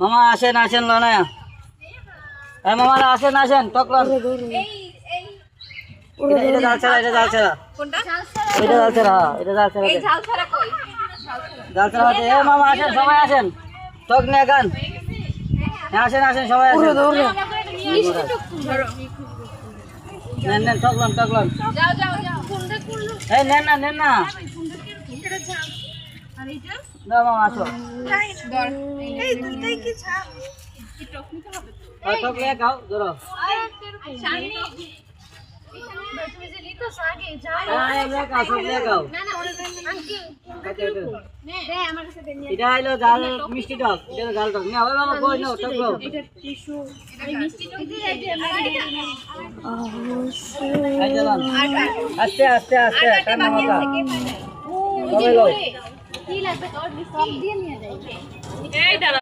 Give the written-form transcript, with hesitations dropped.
মামা আসেন আসেন লনায়া এই মামারা আসেন আসেন টকলন এটা জাল ছাড়া এটা জাল ছাড়া কোনটা এটা জাল ছাড়া এটা জাল ছাড়া এই জাল ছাড়া কই জাল ছাড়া হতে এ মামা আসেন সবাই আসেন টক নিয়ে গান আসেন আসেন সবাই আসেন নেন নেন টকলন টকলন যাও যাও যাও কোনটা করলো এই নেন না এটা ছাপ আর এইটা দাও মামা আসো এই দুইটাই কি ছাপ কি টক নিতে হবে তো টক নিয়ে খাও ধরো শানি তুমি যে লিতো আগে যাও এই লে খাও সব লে খাও না না আঙ্কেল দে আমার কাছে দে এটা হলো জাল মিষ্টি টক এটা জাল টক না ওই মামা কই নাও টক নাও এটা টিস্যু এই মিষ্টি টক দিয়ে এই চলুন আস্তে আস্তে আস্তে টান মামা সবাই লও কি লাগবে তোর সব দিয়ে নিয়ে যাই এই দাঁড়া